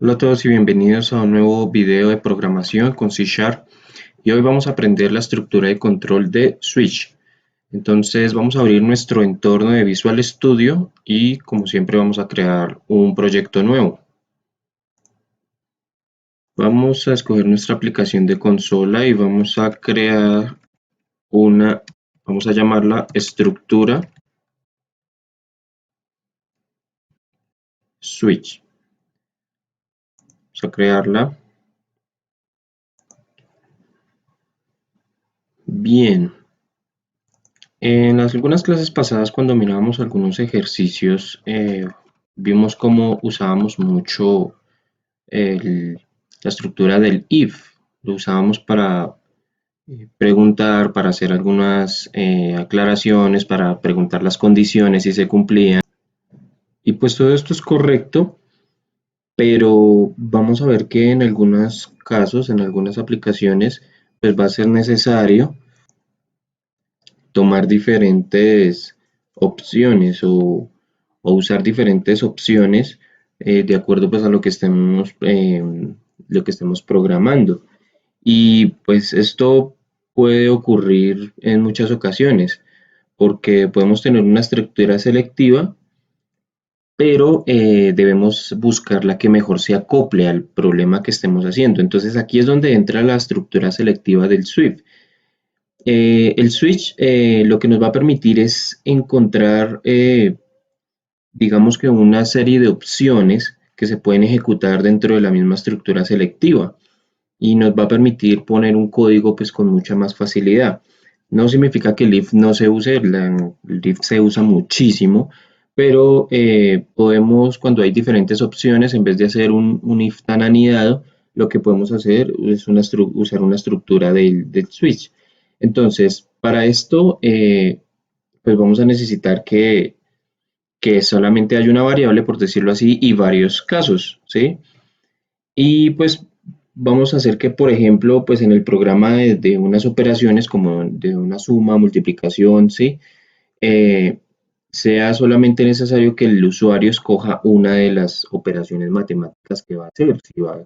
Hola a todos y bienvenidos a un nuevo video de programación con C Sharp y hoy vamos a aprender la estructura de control de switch. Entonces vamos a abrir nuestro entorno de Visual Studio y como siempre vamos a crear un proyecto nuevo. Vamos a escoger nuestra aplicación de consola y vamos a crear vamos a llamarla estructura switch. Vamos a crearla. Bien. En algunas clases pasadas, cuando mirábamos algunos ejercicios, vimos cómo usábamos mucho la estructura del if. Lo usábamos para preguntar, para hacer algunas aclaraciones, para preguntar las condiciones si se cumplían. Y pues todo esto es correcto, pero vamos a ver que en algunos casos, en algunas aplicaciones, pues va a ser necesario tomar diferentes opciones o usar diferentes opciones de acuerdo pues a lo que estemos programando. Y pues esto puede ocurrir en muchas ocasiones porque podemos tener una estructura selectiva, pero debemos buscar la que mejor se acople al problema que estemos haciendo. Entonces aquí es donde entra la estructura selectiva del Swift. El switch lo que nos va a permitir es encontrar, digamos que una serie de opciones que se pueden ejecutar dentro de la misma estructura selectiva y nos va a permitir poner un código pues con mucha más facilidad. No significa que el if no se use, el if se usa muchísimo, pero podemos, cuando hay diferentes opciones, en vez de hacer un if tan anidado, lo que podemos hacer es usar una estructura del switch. Entonces, para esto, pues vamos a necesitar que solamente haya una variable, por decirlo así, y varios casos, ¿sí? Y pues vamos a hacer que, por ejemplo, pues en el programa de unas operaciones como de una suma, multiplicación, ¿sí? Eh, sea solamente necesario que el usuario escoja una de las operaciones matemáticas que va a hacer,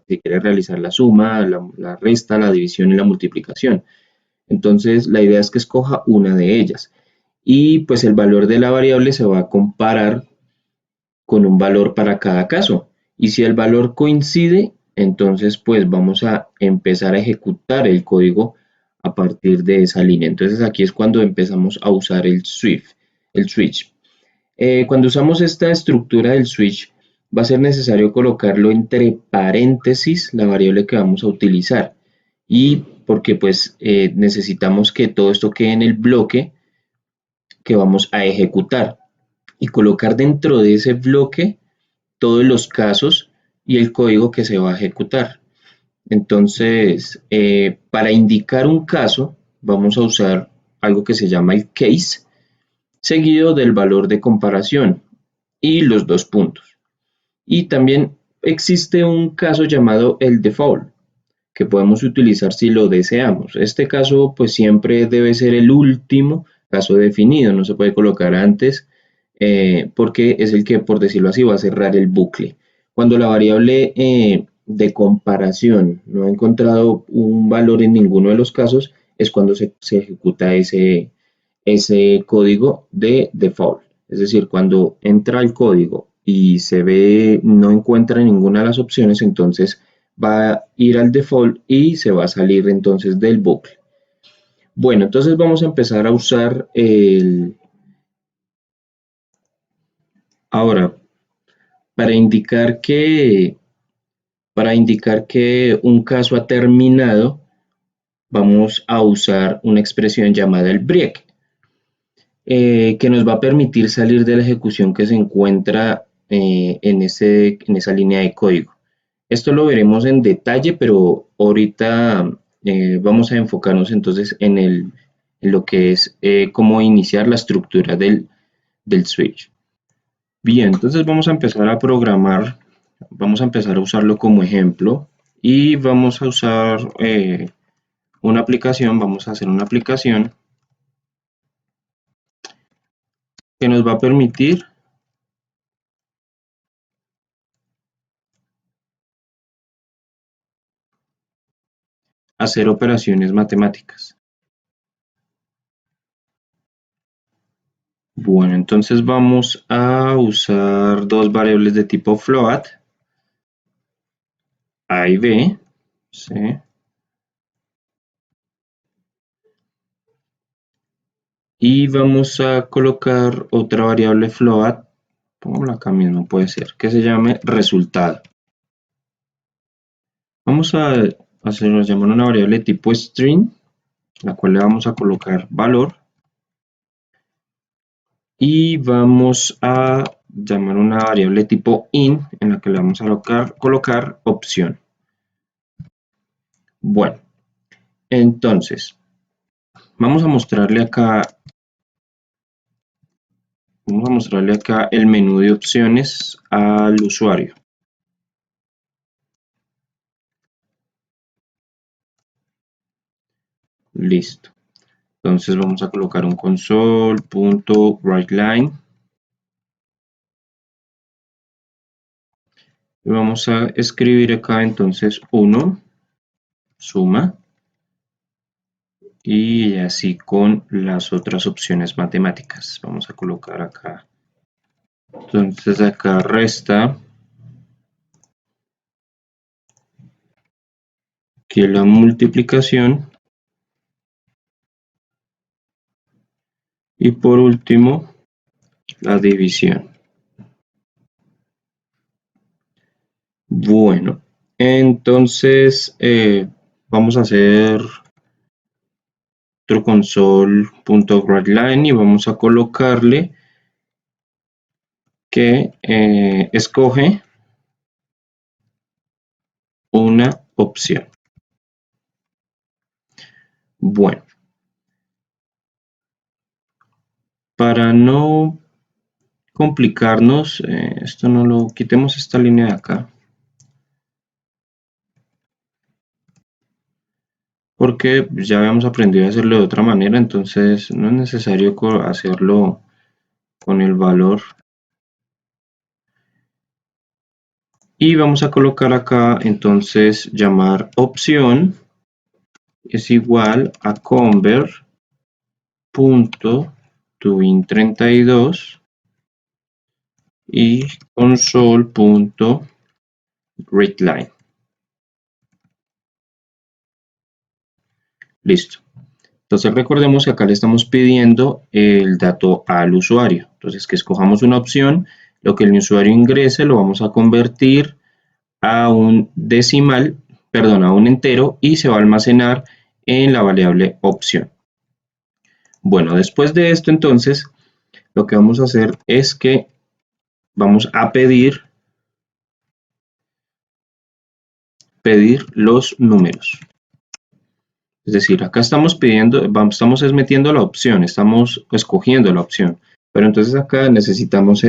si quiere realizar la suma, la resta, la división y la multiplicación. Entonces, la idea es que escoja una de ellas. Y pues el valor de la variable se va a comparar con un valor para cada caso. Y si el valor coincide, entonces pues vamos a empezar a ejecutar el código a partir de esa línea. Entonces aquí es cuando empezamos a usar el switch. Cuando usamos esta estructura del switch, va a ser necesario colocarlo entre paréntesis la variable que vamos a utilizar. Y porque pues necesitamos que todo esto quede en el bloque que vamos a ejecutar y colocar dentro de ese bloque todos los casos y el código que se va a ejecutar. Entonces, para indicar un caso, vamos a usar algo que se llama el case, seguido del valor de comparación y los dos puntos. Y también existe un caso llamado el default, que podemos utilizar si lo deseamos. Este caso, pues siempre debe ser el último caso definido, no se puede colocar antes, porque es el que, por decirlo así, va a cerrar el bucle. Cuando la variable de comparación no ha encontrado un valor en ninguno de los casos, es cuando se ejecuta ese código de default. Es decir, cuando entra el código y se ve, no encuentra ninguna de las opciones, entonces va a ir al default y se va a salir entonces del bucle. Bueno, entonces vamos a empezar a usar ahora, para indicar que, un caso ha terminado, vamos a usar una expresión llamada el break, que nos va a permitir salir de la ejecución que se encuentra en esa línea de código. Esto lo veremos en detalle, pero ahorita vamos a enfocarnos entonces en lo que es cómo iniciar la estructura del switch. Bien, entonces vamos a empezar a programar, vamos a empezar a usarlo como ejemplo y vamos a usar una aplicación, vamos a hacer una aplicación que nos va a permitir hacer operaciones matemáticas. Bueno, entonces vamos a usar dos variables de tipo float, A y B, ¿sí? Y vamos a colocar otra variable float, pongámosla acá mismo, puede ser, que se llame resultado. Vamos a llamar una variable tipo string, la cual le vamos a colocar valor. Y vamos a llamar una variable tipo int, en la que le vamos a colocar opción. Bueno, entonces, vamos a mostrarle acá el menú de opciones al usuario. Listo. Entonces vamos a colocar un console.writeLine. Y vamos a escribir acá entonces 1, suma, y así con las otras opciones matemáticas. Vamos a colocar acá. Entonces acá resta, que la multiplicación, y por último la división. Bueno, entonces vamos a hacer otro console.writeLine y vamos a colocarle que escoge una opción. Bueno, para no complicarnos, esto no lo quitemos, esta línea de acá, porque ya habíamos aprendido a hacerlo de otra manera, entonces no es necesario hacerlo con el valor. Y vamos a colocar acá entonces llamar opción es igual a convert.toInt32 y console.readLine. Listo. Entonces recordemos que acá le estamos pidiendo el dato al usuario. Entonces que escojamos una opción, lo que el usuario ingrese lo vamos a convertir a un decimal, perdón, a un entero, y se va a almacenar en la variable opción. Bueno, después de esto entonces, lo que vamos a hacer es que vamos a pedir los números. Es decir, acá estamos metiendo la opción, estamos escogiendo la opción. Pero entonces acá necesitamos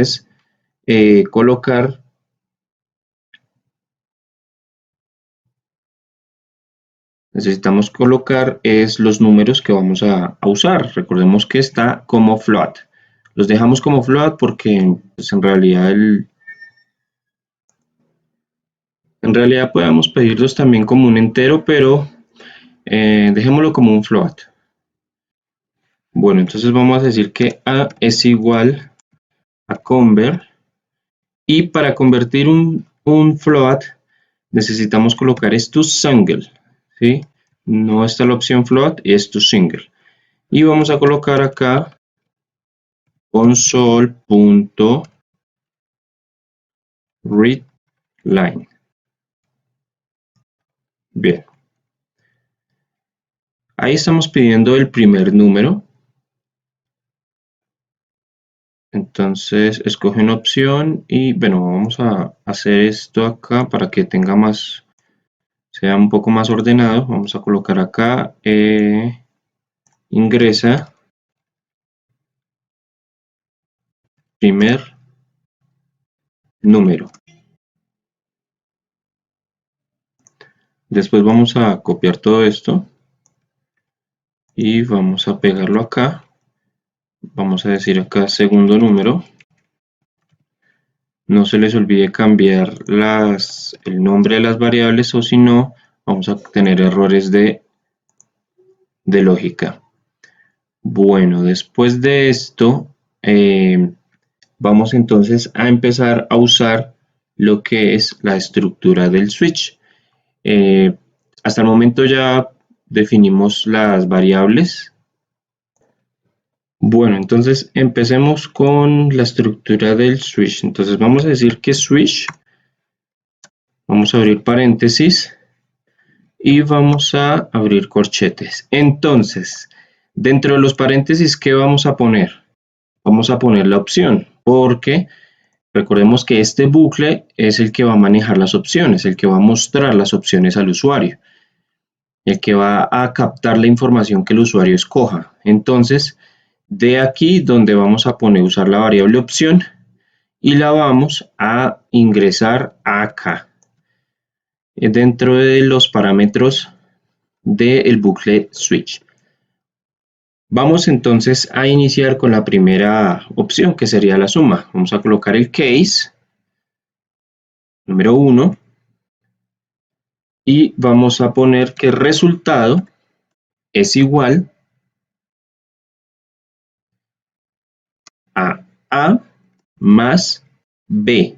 colocar los números que vamos a usar. Recordemos que está como float. Los dejamos como float porque pues, en realidad podemos pedirlos también como un entero, pero dejémoslo como un float. Bueno, entonces vamos a decir que A es igual a convert, y para convertir un float necesitamos colocar esto single, ¿sí? No está la opción float, es to single. Y vamos a colocar acá console.readLine. Bien. Ahí estamos pidiendo el primer número. Entonces escoge una opción y bueno, vamos a hacer esto acá para que sea un poco más ordenado. Vamos a colocar acá ingresa primer número. Después vamos a copiar todo esto y vamos a pegarlo acá. Vamos a decir acá segundo número. No se les olvide cambiar el nombre de las variables, o si no vamos a tener errores de de lógica. Bueno, después de esto, vamos entonces a empezar a usar lo que es la estructura del switch. Hasta el momento ya definimos las variables. Bueno, entonces empecemos con la estructura del switch. Entonces vamos a decir que switch, vamos a abrir paréntesis y vamos a abrir corchetes. Entonces, dentro de los paréntesis, ¿qué vamos a poner? Vamos a poner la opción, porque recordemos que este bucle es el que va a manejar las opciones, el que va a mostrar las opciones al usuario, el que va a captar la información que el usuario escoja. Entonces, de aquí donde vamos a poner usar la variable opción y la vamos a ingresar acá, dentro de los parámetros del bucle switch. Vamos entonces a iniciar con la primera opción, que sería la suma. Vamos a colocar el case número 1 y vamos a poner que el resultado es igual a A más B.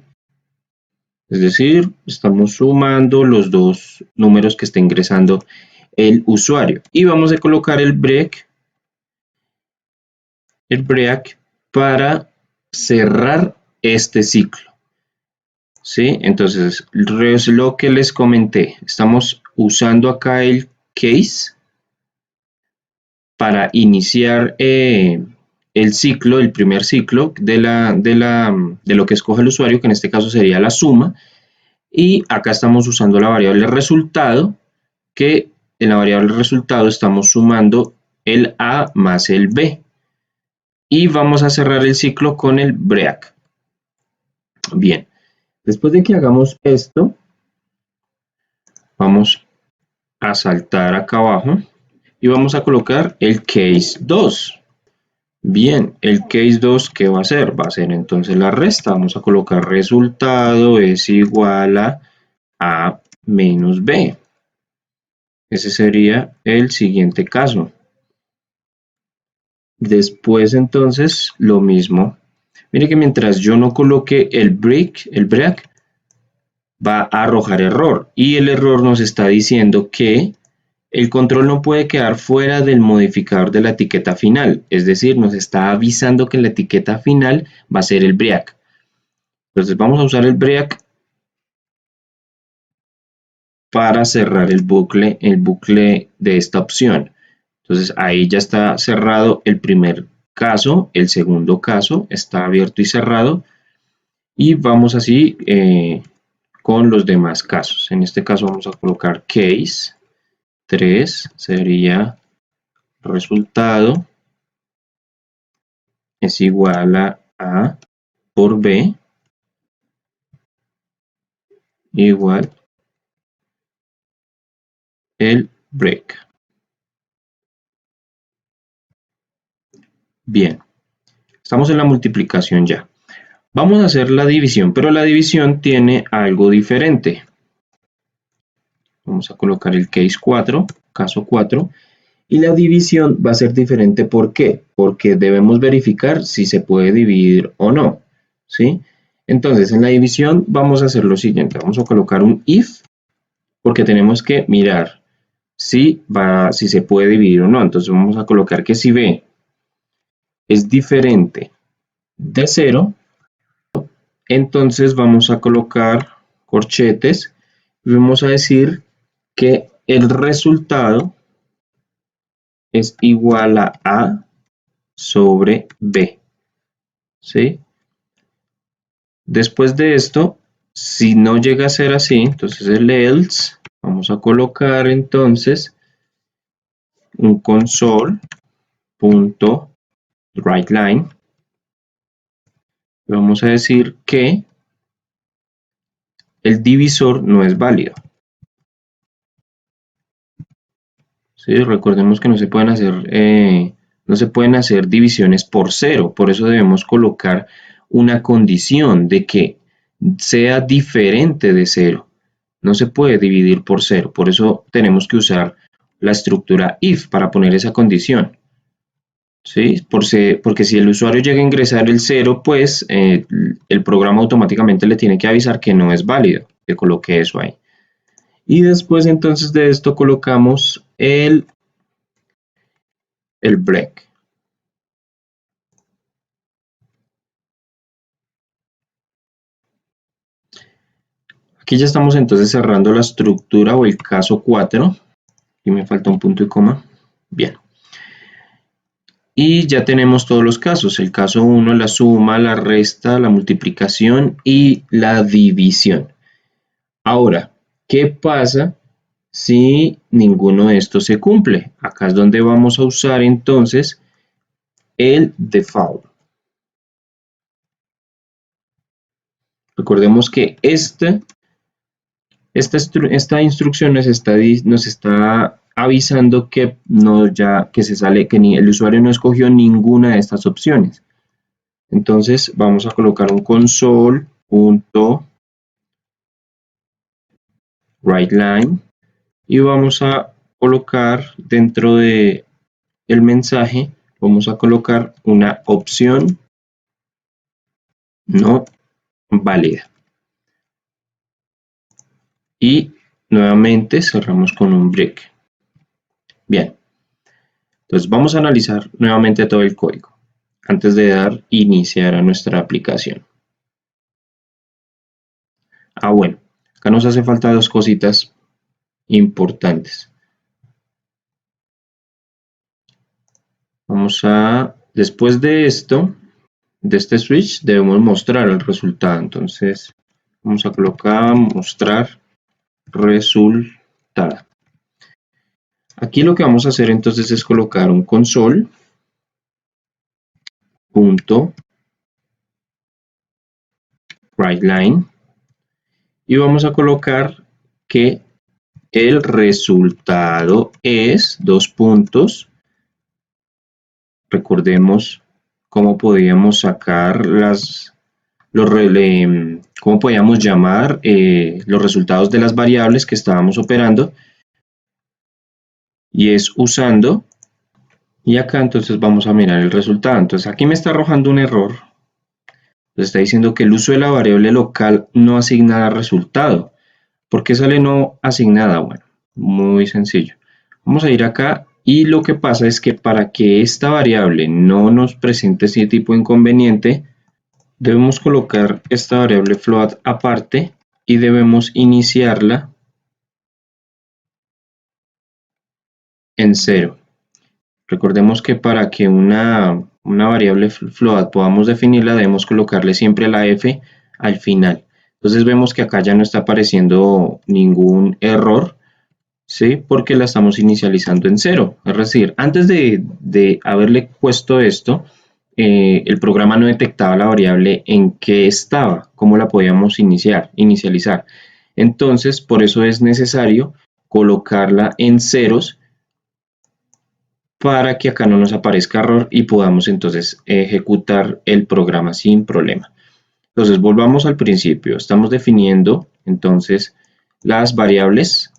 Es decir, estamos sumando los dos números que está ingresando el usuario. Y vamos a colocar el break para cerrar este ciclo. ¿Sí? Entonces, es lo que les comenté. Estamos usando acá el case para iniciar el ciclo, el primer ciclo de lo que escoge el usuario, que en este caso sería la suma. Y acá estamos usando la variable resultado, que en la variable resultado estamos sumando el A más el B. Y vamos a cerrar el ciclo con el break. Bien, después de que hagamos esto, vamos a saltar acá abajo y vamos a colocar el case 2. Bien, el case 2, ¿qué va a hacer? Va a ser entonces la resta. Vamos a colocar resultado es igual a A menos B. Ese sería el siguiente caso. Después entonces lo mismo. Mire que mientras yo no coloque el break va a arrojar error. Y el error nos está diciendo que el control no puede quedar fuera del modificador de la etiqueta final. Es decir, nos está avisando que la etiqueta final va a ser el break. Entonces vamos a usar el break para cerrar el bucle de esta opción. Entonces ahí ya está cerrado el primer caso, el segundo caso está abierto y cerrado y vamos así con los demás casos. En este caso vamos a colocar case 3, sería resultado es igual a A por B igual el break. Bien, estamos en la multiplicación ya. Vamos a hacer la división, pero la división tiene algo diferente. Vamos a colocar el case 4, caso 4, y la división va a ser diferente. ¿Por qué? Porque debemos verificar si se puede dividir o no, ¿sí? Entonces, en la división vamos a hacer lo siguiente. Vamos a colocar un if, porque tenemos que mirar si se puede dividir o no. Entonces, vamos a colocar que si B es diferente de 0, entonces vamos a colocar corchetes y vamos a decir que el resultado es igual a A sobre B, ¿sí? Después de esto, si no llega a ser así, entonces el else, vamos a colocar entonces un console.writeLine. Vamos a decir que el divisor no es válido. ¿Sí? Recordemos que no se pueden hacer divisiones por 0, por eso debemos colocar una condición de que sea diferente de 0. No se puede dividir por 0, por eso tenemos que usar la estructura if para poner esa condición. ¿Sí? Porque si el usuario llega a ingresar el 0, pues el programa automáticamente le tiene que avisar que no es válido, que coloque eso ahí. Y después entonces de esto colocamos el break. Aquí ya estamos entonces cerrando la estructura o el caso 4. Aquí me falta un punto y coma. Bien. Y ya tenemos todos los casos. El caso 1, la suma, la resta, la multiplicación y la división. Ahora, ¿qué pasa si ninguno de estos se cumple? Acá es donde vamos a usar entonces el default. Recordemos que esta instrucción nos está avisando que, el usuario no escogió ninguna de estas opciones. Entonces vamos a colocar un console.writeLine y vamos a colocar dentro de el mensaje, vamos a colocar una opción no válida. Y nuevamente cerramos con un break. Bien, entonces vamos a analizar nuevamente todo el código antes de dar iniciar a nuestra aplicación. Bueno, acá nos hace falta dos cositas importantes. Después de esto, de este switch, debemos mostrar el resultado. Entonces, vamos a colocar mostrar resultado. Aquí lo que vamos a hacer entonces es colocar un console.writeLine y vamos a colocar que el resultado es dos puntos. Recordemos cómo podíamos sacar cómo podíamos llamar los resultados de las variables que estábamos operando, y es usando, y acá entonces vamos a mirar el resultado. Entonces aquí me está arrojando un error, está diciendo que el uso de la variable local no asignada resultado. ¿Por qué sale no asignada? Bueno, muy sencillo. Vamos a ir acá y lo que pasa es que para que esta variable no nos presente ese tipo de inconveniente, debemos colocar esta variable float aparte y debemos iniciarla en 0. Recordemos que para que una variable float podamos definirla, debemos colocarle siempre la f al final. Entonces vemos que acá ya no está apareciendo ningún error, ¿sí? Porque la estamos inicializando en 0. Es decir, antes de haberle puesto esto, el programa no detectaba la variable en qué estaba, cómo la podíamos inicializar. Entonces, por eso es necesario colocarla en ceros para que acá no nos aparezca error y podamos entonces ejecutar el programa sin problema. Entonces, volvamos al principio. Estamos definiendo entonces las variables,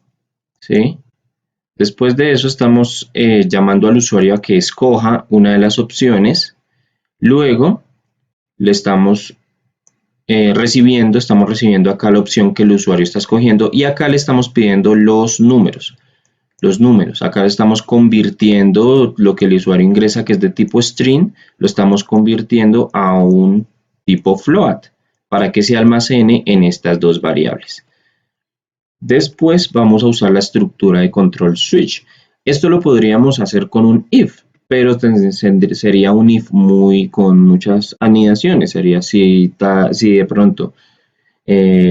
¿sí? Después de eso estamos llamando al usuario a que escoja una de las opciones. Luego le estamos recibiendo acá la opción que el usuario está escogiendo y acá le estamos pidiendo los números. Acá estamos convirtiendo lo que el usuario ingresa, que es de tipo string, lo estamos convirtiendo a un tipo float para que se almacene en estas dos variables. Después vamos a usar la estructura de control switch. Esto lo podríamos hacer con un if, pero sería un if con muchas anidaciones. Sería si de pronto,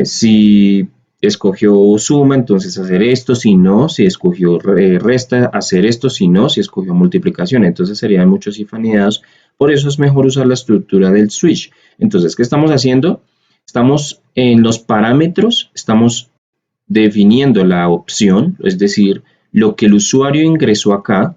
si escogió suma, entonces hacer esto, si no, si escogió resta, hacer esto, si no, si escogió multiplicación. Entonces serían muchos if anidados. Por eso es mejor usar la estructura del switch. Entonces, ¿qué estamos haciendo? Estamos en los parámetros, estamos definiendo la opción, es decir, lo que el usuario ingresó acá,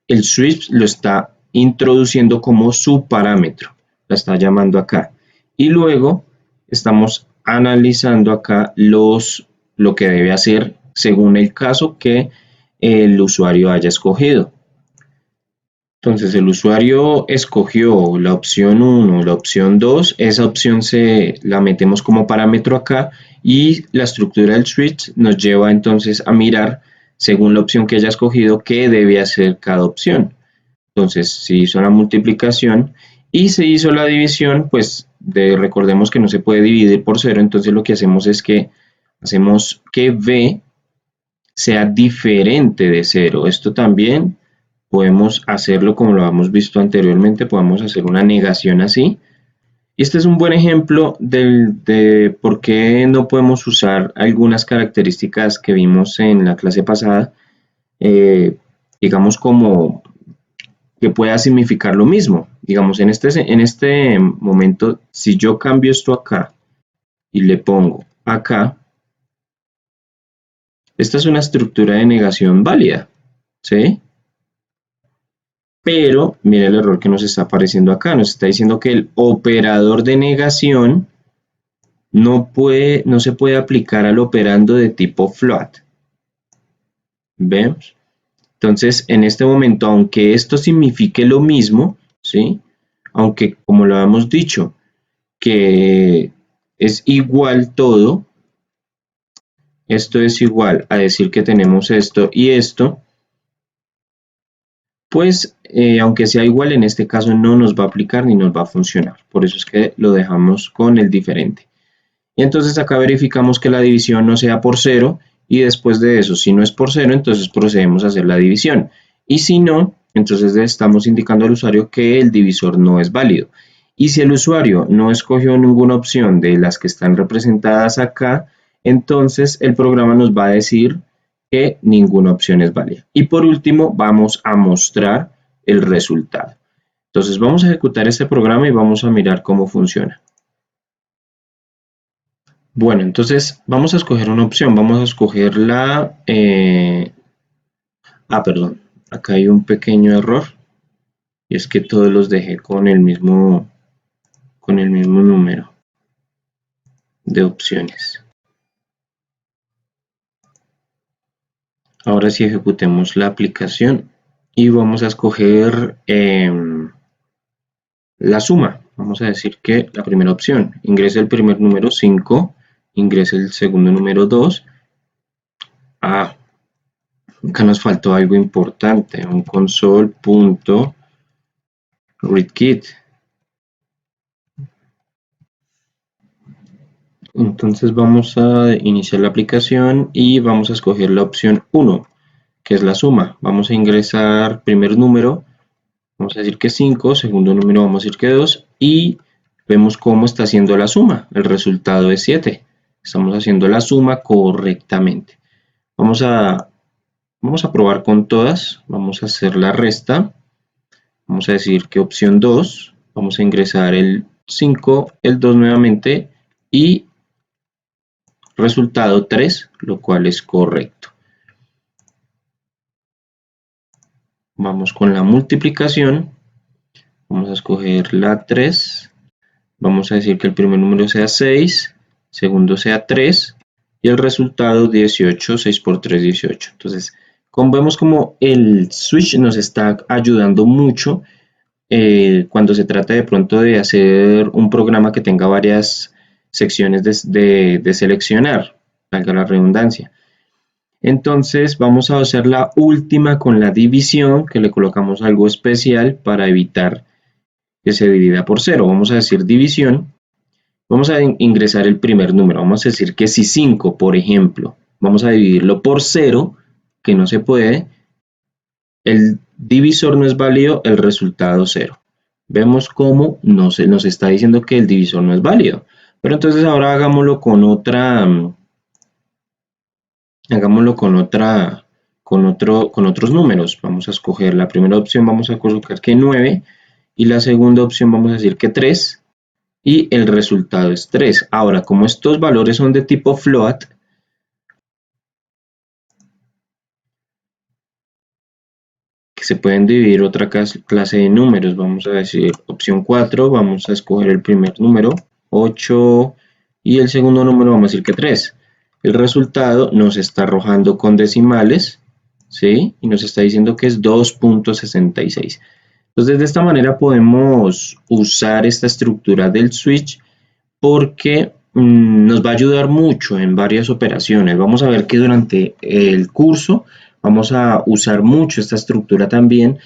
el switch lo está introduciendo como su parámetro, la está llamando acá. Y luego estamos analizando acá lo que debe hacer según el caso que el usuario haya escogido. Entonces el usuario escogió la opción 1, la opción 2, esa opción la metemos como parámetro acá y la estructura del switch nos lleva entonces a mirar según la opción que haya escogido qué debe hacer cada opción. Entonces se hizo la multiplicación y se hizo la división, pues recordemos que no se puede dividir por 0, entonces lo que hacemos es que hacemos que b sea diferente de 0. Esto también podemos hacerlo como lo hemos visto anteriormente, podemos hacer una negación así. Y este es un buen ejemplo de por qué no podemos usar algunas características que vimos en la clase pasada, digamos como que pueda significar lo mismo. Digamos, en este momento, si yo cambio esto acá y le pongo acá, esta es una estructura de negación válida, ¿sí? Pero mira el error que nos está apareciendo acá, nos está diciendo que el operador de negación no se puede aplicar al operando de tipo float. ¿Vemos? Entonces, en este momento, aunque esto signifique lo mismo, ¿sí? Aunque, como lo hemos dicho, que es igual todo, esto es igual a decir que tenemos esto y esto, pues aunque sea igual, en este caso no nos va a aplicar ni nos va a funcionar. Por eso es que lo dejamos con el diferente. Y entonces acá verificamos que la división no sea por 0 y después de eso, si no es por 0, entonces procedemos a hacer la división. Y si no, entonces le estamos indicando al usuario que el divisor no es válido. Y si el usuario no escogió ninguna opción de las que están representadas acá, entonces el programa nos va a decir que ninguna opción es válida. Y por último, vamos a mostrar el resultado. Entonces vamos a ejecutar este programa y vamos a mirar cómo funciona. Bueno, entonces vamos a escoger una opción, vamos a escoger la... perdón, acá hay un pequeño error y es que todos los dejé con el mismo número de opciones. Ahora sí ejecutemos la aplicación y vamos a escoger la suma. Vamos a decir que la primera opción, ingrese el primer número 5, ingrese el segundo número 2. Acá nos faltó algo importante, un console.readKit. Entonces vamos a iniciar la aplicación y vamos a escoger la opción 1, que es la suma. Vamos a ingresar primer número, vamos a decir que 5, segundo número vamos a decir que 2 y vemos cómo está haciendo la suma. El resultado es 7. Estamos haciendo la suma correctamente. Vamos a probar con todas. Vamos a hacer la resta. Vamos a decir que opción 2. Vamos a ingresar el 5, el 2 nuevamente y resultado 3, lo cual es correcto. Vamos con la multiplicación. Vamos a escoger la 3. Vamos a decir que el primer número sea 6, segundo sea 3 y el resultado 18, 6 por 3, 18. Entonces, como vemos como el switch nos está ayudando mucho cuando se trata de pronto de hacer un programa que tenga varias secciones de seleccionar, valga la redundancia. Entonces vamos a hacer la última con la división, que le colocamos algo especial para evitar que se divida por 0. Vamos a decir división. Vamos a ingresar el primer número. Vamos a decir que si 5, por ejemplo, vamos a dividirlo por 0, que no se puede, el divisor no es válido, el resultado 0. Vemos cómo nos está diciendo que el divisor no es válido. Pero entonces ahora hagámoslo con otros números. Vamos a escoger la primera opción, vamos a colocar que 9 y la segunda opción vamos a decir que 3 y el resultado es 3. Ahora, como estos valores son de tipo float, que se pueden dividir otra clase de números, vamos a decir opción 4, vamos a escoger el primer número, 8 y el segundo número vamos a decir que 3. el resultado nos está arrojando con decimales, ¿sí? Y nos está diciendo que es 2.66. Entonces, de esta manera podemos usar esta estructura del switch porque nos va a ayudar mucho en varias operaciones. Vamos a ver que durante el curso vamos a usar mucho esta estructura también,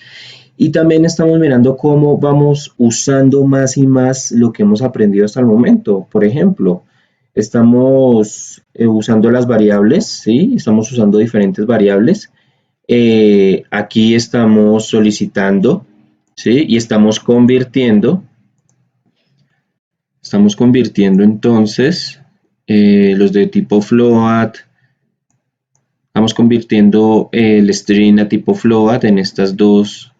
y también estamos mirando cómo vamos usando más y más lo que hemos aprendido hasta el momento. Por ejemplo, estamos usando las variables, ¿sí? Estamos usando diferentes variables. Aquí estamos solicitando, ¿sí? Y estamos convirtiendo entonces los de tipo float, estamos convirtiendo el string a tipo float en estas dos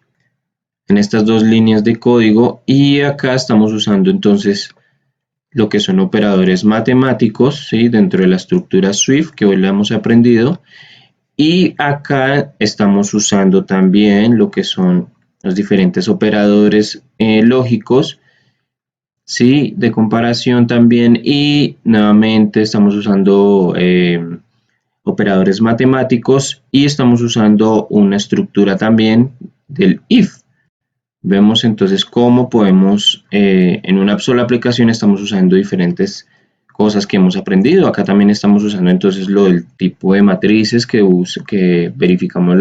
líneas de código, y acá estamos usando entonces lo que son operadores matemáticos, ¿sí? Dentro de la estructura Swift que hoy la hemos aprendido, y acá estamos usando también lo que son los diferentes operadores lógicos, ¿sí? De comparación también, y nuevamente estamos usando operadores matemáticos, y estamos usando una estructura también del if. Vemos entonces cómo podemos, en una sola aplicación estamos usando diferentes cosas que hemos aprendido. Acá también estamos usando entonces lo del tipo de matrices que verificamos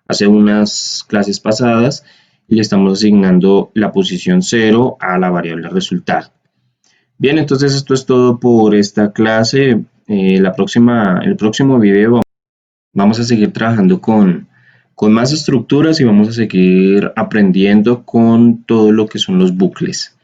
hace unas clases pasadas, y le estamos asignando la posición 0 a la variable resultado. Bien, entonces esto es todo por esta clase. El próximo video vamos a seguir trabajando con más estructuras, y vamos a seguir aprendiendo con todo lo que son los bucles.